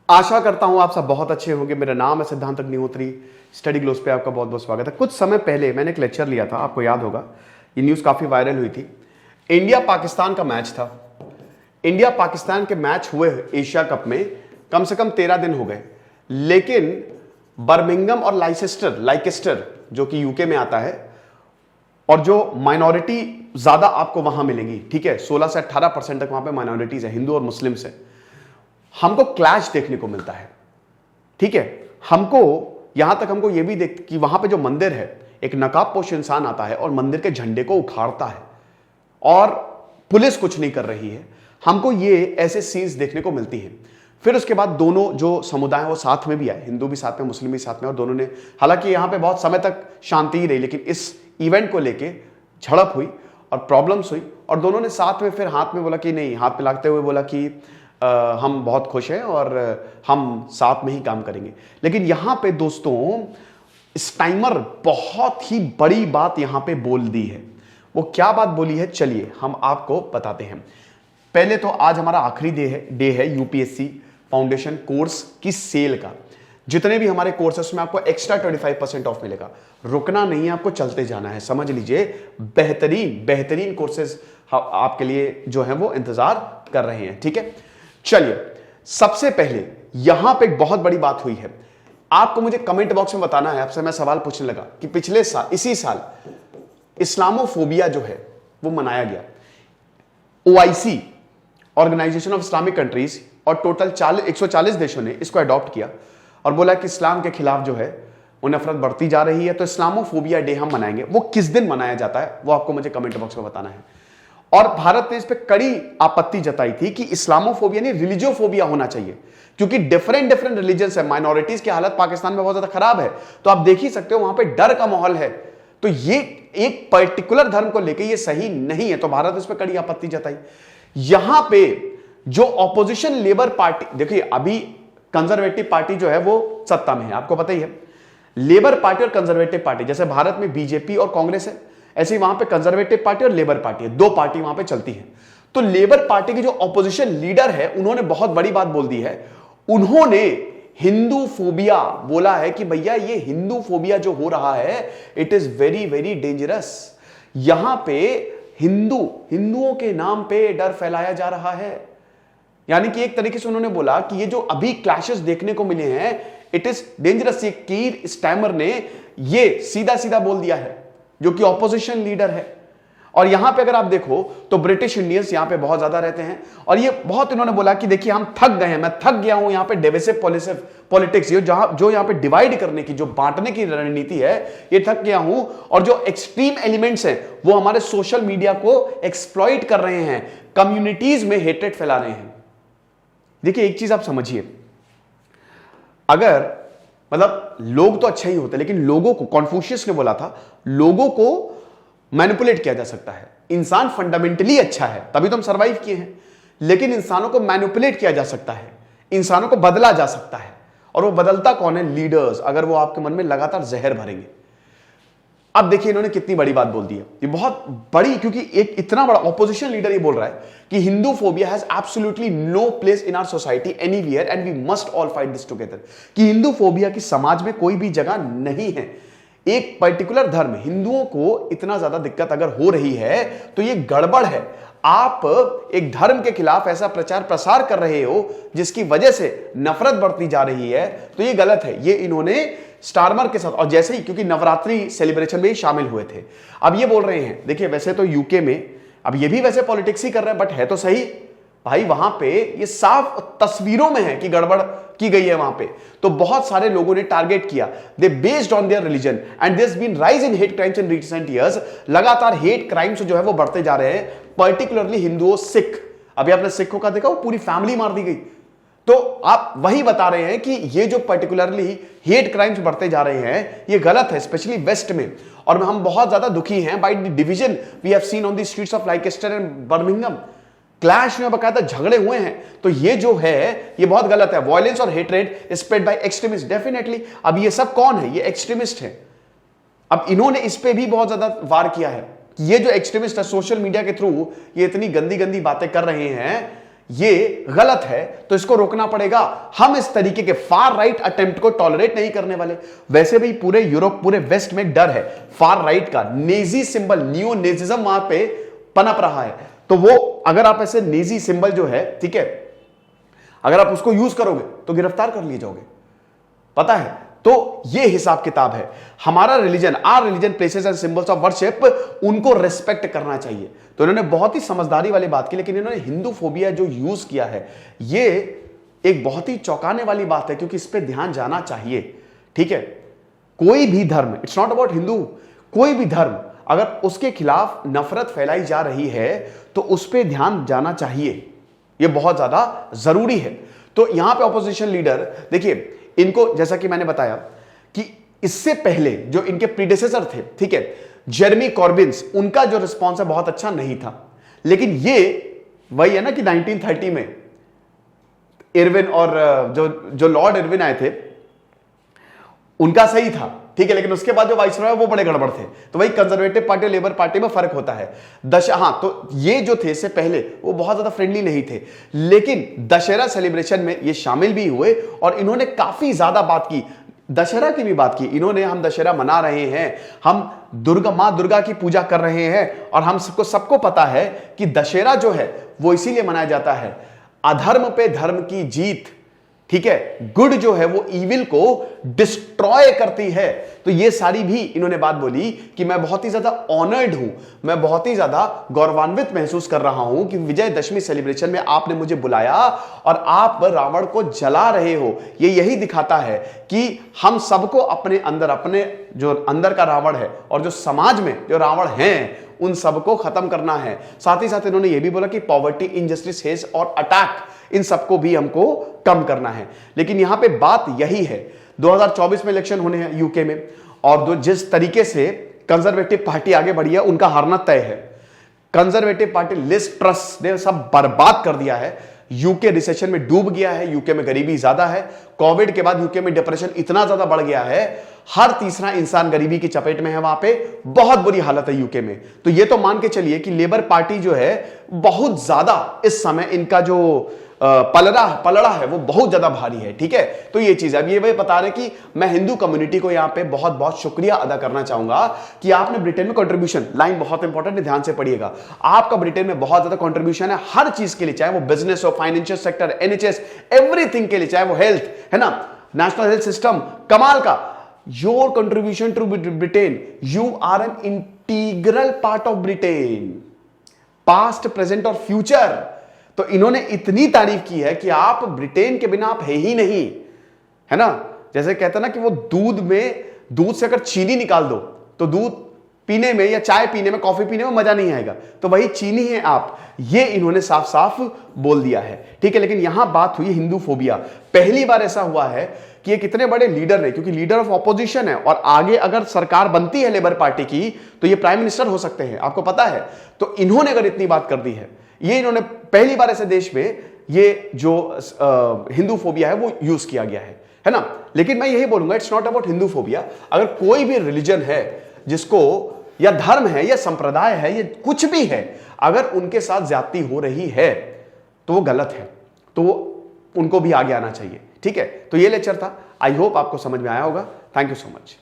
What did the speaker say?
आशा करता हूं आप सब बहुत अच्छे होंगे। मेरा नाम है सिद्धांत अग्निहोत्री। स्टडी ग्लोस पे आपका बहुत बहुत स्वागत है। कुछ समय पहले मैंने एक लेक्चर लिया था, आपको याद होगा, ये न्यूज़ काफ़ी वायरल हुई थी। इंडिया पाकिस्तान का मैच था। इंडिया पाकिस्तान के मैच हुए एशिया कप में कम से कम 13 दिन हो गए, लेकिन बर्मिंघम और लाइकेस्टर जो कि यूके में आता है, और जो माइनॉरिटी ज़्यादा आपको वहां मिलेंगी, ठीक है, 16 से 18% तक वहां पे माइनॉरिटीज़ है, हिंदू और मुस्लिम से, हमको क्लैश देखने को मिलता है। ठीक है, हमको यहां तक हमको यह भी देख कि वहां पे जो मंदिर है, एक नकाबपोश इंसान आता है और मंदिर के झंडे को उखाड़ता है और पुलिस कुछ नहीं कर रही है। हमको ये ऐसे सीन्स देखने को मिलती हैं। फिर उसके बाद दोनों जो समुदाय हैं वो साथ में भी आए, हिंदू भी साथ में, मुस्लिम भी साथ में, और दोनों ने, हालांकि यहां पे बहुत समय तक शांति ही रही, लेकिन इस इवेंट को लेके झड़प हुई और प्रॉब्लम्स हुई, और दोनों ने साथ में फिर हाथ में बोला कि नहीं, हाथ मिलाते हुए बोला कि हम बहुत खुश हैं और हम साथ में ही काम करेंगे। लेकिन यहां पे दोस्तों स्टाइमर बहुत ही बड़ी बात यहां पे बोल दी है। वो क्या बात बोली है, चलिए हम आपको बताते हैं। पहले तो आज हमारा आखिरी डे है यूपीएससी फाउंडेशन कोर्स की सेल का। जितने भी हमारे कोर्सेस में आपको एक्स्ट्रा 25% ऑफ मिलेगा। रुकना नहीं है, आपको चलते जाना है। समझ लीजिए, बेहतरीन कोर्सेज आपके लिए जो है वो इंतजार कर रहे हैं। ठीक है, चलिए सबसे पहले यहां पे एक बहुत बड़ी बात हुई है। आपको मुझे कमेंट बॉक्स में बताना है, आपसे मैं सवाल पूछने लगा कि पिछले साल, इसी साल इस्लामोफोबिया जो है वो मनाया गया। OIC, organisation of Islamic countries, और टोटल 140 देशों ने इसको अडॉप्ट किया और बोला कि इस्लाम के खिलाफ जो है वो नफरत बढ़ती जा रही है, तो इस्लामोफोबिया डे हम मनाएंगे। वो किस दिन मनाया जाता है वो आपको मुझे कमेंट बॉक्स में बताना है। और भारत ने इस पे कड़ी आपत्ति जताई थी कि इस्लामोफोबिया नहीं, रिलीजियोफोबिया होना चाहिए, क्योंकि डिफरेंट रिलीजन्स है। माइनॉरिटीज की हालत पाकिस्तान में बहुत ज्यादा खराब है, तो आप देख ही सकते हो वहां पे डर का माहौल है। तो ये एक पर्टिकुलर धर्म को लेकर ये सही नहीं है, तो भारत इस पे कड़ी आपत्ति जताई। यहां पे जो ऑपोजिशन लेबर पार्टी, देखिए अभी कंजर्वेटिव पार्टी जो है वो सत्ता में है, आपको पता ही है। लेबर पार्टी और कंजर्वेटिव पार्टी, जैसे भारत में बीजेपी और कांग्रेस है, ऐसे ही वहां पे कंजर्वेटिव पार्टी और लेबर पार्टी है, दो पार्टी वहां पे चलती है। तो लेबर पार्टी के जो ऑपोजिशन लीडर है, उन्होंने बहुत बड़ी बात बोल दी है। उन्होंने हिंदू फोबिया बोला है कि भैया ये हिंदू फोबिया जो हो रहा है, इट इज वेरी डेंजरस। यहां पे हिंदुओं के नाम पे डर फैलाया जा रहा है। यानी कि एक तरीके से उन्होंने बोला कि ये जो अभी क्लैशेस देखने को मिले हैं, इट इज डेंजरस। ये कीर स्टैमर ने ये सीधा बोल दिया है, जो कि ऑपोजिशन लीडर है। और यहां पे अगर आप देखो तो ब्रिटिश इंडियंस यहां पे बहुत ज्यादा रहते हैं, और ये बहुत इन्होंने बोला कि देखिए हम थक गए हैं, मैं थक गया हूं यहां पे डिविसिव पॉलिटिक्स, जो यहां पे डिवाइड करने की, जो बांटने की रणनीति है, ये थक गया हूं। और जो एक्सट्रीम एलिमेंट्स हैं वो हमारे सोशल मीडिया को एक्सप्लॉइट कर रहे हैं, कम्युनिटीज में हेट्रेड फैला रहे हैं। देखिए एक चीज आप समझिए, अगर मतलब लोग तो अच्छे ही होते, लेकिन लोगों को, कॉन्फ्यूशियस ने बोला था, लोगों को मैनिपुलेट किया जा सकता है। इंसान फंडामेंटली अच्छा है, तभी तो हम सरवाइव किए हैं, लेकिन इंसानों को मैनिपुलेट किया जा सकता है, इंसानों को बदला जा सकता है। और वो बदलता कौन है? लीडर्स, अगर वो आपके मन में लगातार जहर भरेंगे। अब देखिए इन्होंने कितनी बड़ी बात बोल दी है, ये बहुत बड़ी, क्योंकि एक इतना बड़ा ऑपोजिशन लीडर ये बोल रहा है कि Hindu phobia has absolutely no place in our society anywhere and we must all fight this together. कि हिंदू फोबिया की समाज में कोई भी जगह नहीं है। एक पर्टिकुलर धर्म, हिंदुओं को इतना ज्यादा दिक्कत अगर हो रही है तो ये गड़बड़ है। आप एक धर्म के खिलाफ ऐसा प्रचार प्रसार कर रहे हो जिसकी वजह से नफरत बढ़ती जा रही है, तो ये गलत है। ये इन्होंने स्टारमर के साथ, और जैसे ही, क्योंकि नवरात्रि सेलिब्रेशन में ही शामिल हुए थे, अब ये बोल रहे हैं, देखिए वैसे तो यूके में, अब ये भी वैसे पॉलिटिक्स ही कर रहे हैं, बट है तो सही भाई, वहां पे ये साफ तस्वीरों में है कि गड़बड़ की गई है वहां पे। तो बहुत सारे लोगों ने टारगेट किया, they based on their religion and there has been rise in hate crimes in recent years. लगातार हेट क्राइम्स जो है वो बढ़ते जा रहे हैं, पर्टिकुलरली हिंदुओं, सिख। अभी आपने सिखों का देखा, वो पूरी फैमिली मार दी गई। तो आप वही बता रहे हैं कि ये जो पर्टिकुलरली हेट क्राइम्स बढ़ते जा रहे हैं, ये गलत है, स्पेशली वेस्ट में। और हम बहुत ज्यादा दुखी हैं by the division we have seen on the streets of Leicester and Birmingham. Clash में बकायदा झगड़े हुए हैं, तो ये जो है ये बहुत गलत है। वायलेंस और hatred spread by extremist, definitely. अब ये सब कौन है? ये एक्सट्रीमिस्ट है। अब इन्होंने इस पे भी बहुत ज्यादा वार किया है कि ये जो एक्सट्रीमिस्ट है, सोशल मीडिया के थ्रू ये इतनी गंदी बातें कर रहे हैं ये गलत है, तो इसको रोकना पड़ेगा। हम इस तरीके के फार राइट अटेम्प्ट को टॉलरेट नहीं करने वाले। वैसे भी पूरे यूरोप, पूरे वेस्ट में डर है फार राइट का। नेजी सिंबल, नियो नेजिज्म वहां पे पनप रहा है, तो वो अगर आप ऐसे नेजी सिंबल जो है, ठीक है, अगर आप उसको यूज करोगे तो गिरफ्तार कर लिए जाओगे, पता है। तो ये हिसाब किताब है। हमारा religion, our religion places and symbols of worship, उनको रेस्पेक्ट करना चाहिए। तो इन्होंने बहुत ही समझदारी वाली बात की, लेकिन इन्होंने हिंदू फोबिया जो यूज किया है, ये एक बहुत ही चौंकाने वाली बात है, क्योंकि इस पे ध्यान जाना चाहिए, ठीक है। कोई भी धर्म, इट्स नॉट अबाउट हिंदू, कोई भी धर्म अगर उसके खिलाफ नफरत फैलाई जा रही है तो उस पर ध्यान जाना चाहिए, यह बहुत ज्यादा जरूरी है। तो यहां पे ऑपोजिशन लीडर, देखिए, इनको जैसा कि मैंने बताया कि इससे पहले जो इनके प्रीडेसेसर थे, ठीक है, जेरेमी कॉर्बिन्स, उनका जो रिस्पॉन्स है बहुत अच्छा नहीं था। लेकिन ये वही है ना कि 1930 में इरविन और जो लॉर्ड इरविन आए थे, उनका सही था, ठीक है, लेकिन उसके बाद जो वाइसरॉय वो बड़े गड़बड़ थे। तो वही कंजर्वेटिव पार्टी और लेबर पार्टी में फर्क होता है। हाँ, तो ये जो थे इससे पहले वो बहुत ज्यादा फ्रेंडली नहीं थे, लेकिन दशहरा सेलिब्रेशन में ये शामिल भी हुए और इन्होंने काफी ज्यादा बात की, दशहरा की भी बात की। इन्होंने, हम दशहरा मना रहे हैं, हम मां दुर्गा की पूजा कर रहे हैं, और हम सबको पता है कि दशहरा जो है वो इसीलिए मनाया जाता है, अधर्म पे धर्म की जीत, ठीक है, गुड जो है वो इविल को डिस्ट्रॉय करती है। तो ये सारी भी इन्होंने बात बोली कि मैं बहुत ही ज्यादा ऑनर्ड हूं, मैं बहुत ही ज्यादा गौरवान्वित महसूस कर रहा हूं कि विजयदशमी सेलिब्रेशन में आपने मुझे बुलाया और आप रावण को जला रहे हो। ये यही दिखाता है कि हम सबको अपने अंदर, अपने जो अंदर का रावण है और जो समाज में जो रावण हैं, उन सबको खत्म करना है। साथ ही साथ इन्होंने यह भी बोला कि पॉवर्टी, इनजस्टिस, हेज और अटैक, इन सबको भी हमको कम करना है। लेकिन यहां पे बात यही है, 2024 में इलेक्शन होने हैं यूके में, और जिस तरीके से कंजर्वेटिव पार्टी आगे बढ़ी है, उनका हारना तय है। कंजर्वेटिव पार्टी लिज ट्रस ने सब बर्बाद कर दिया है। यूके रिसेशन में डूब गया है, यूके में गरीबी ज्यादा है। कोविड के बाद यूके में डिप्रेशन इतना ज्यादा बढ़ गया है, हर तीसरा इंसान गरीबी की चपेट में है वहां पे, बहुत बुरी हालत है यूके में। तो ये तो मान के चलिए कि लेबर पार्टी जो है बहुत ज्यादा इस समय, इनका जो पलड़ा है वो बहुत ज्यादा भारी है, ठीक है। तो ये चीज, अब ये वही बता रहे कि मैं हिंदू कम्युनिटी को यहां पे बहुत बहुत शुक्रिया अदा करना चाहूंगा कि आपने ब्रिटेन में कंट्रीब्यूशन, लाइन बहुत इंपॉर्टेंट है, ध्यान से पढ़िएगा, आपका ब्रिटेन में बहुत ज्यादा कंट्रीब्यूशन है हर चीज के लिए, चाहे वो बिजनेस हो, फाइनेंशियल सेक्टर, एनएचएस, एवरीथिंग के लिए, चाहे वो हेल्थ है ना, नेशनल हेल्थ सिस्टम, कमाल का। Your contribution to Britain, you are an integral part of Britain, past, present और फ्यूचर। तो इन्होंने इतनी तारीफ की है कि आप ब्रिटेन के बिना आप है ही नहीं, है ना। जैसे कहते हैं ना कि वो दूध से अगर चीनी निकाल दो तो दूध पीने में या चाय पीने में, कॉफी पीने में मजा नहीं आएगा, तो वही चीनी है आप, ये इन्होंने साफ साफ बोल दिया है, ठीक है। लेकिन यहां बात हुई हिंदू फोबिया। पहली बार ऐसा हुआ है कि ये कितने बड़े लीडर ने, क्योंकि लीडर ऑफ ऑपोजिशन है और आगे अगर सरकार बनती है लेबर पार्टी की तो ये प्राइम मिनिस्टर हो सकते हैं, आपको पता है। तो इन्होंने अगर इतनी बात कर दी है, ये इन्होंने पहली बार ऐसे देश में ये जो हिंदू फोबिया है वो यूज किया गया है ना। लेकिन मैं यही बोलूंगा, it's not about Hindu phobia. अगर कोई भी रिलीजन है जिसको, या धर्म है या संप्रदाय है, ये कुछ भी है, अगर उनके साथ ज्यादती हो रही है तो वो गलत है, तो उनको भी आगे आना चाहिए, ठीक है। तो ये लेक्चर था, आई होप आपको समझ में आया होगा। Thank you so much.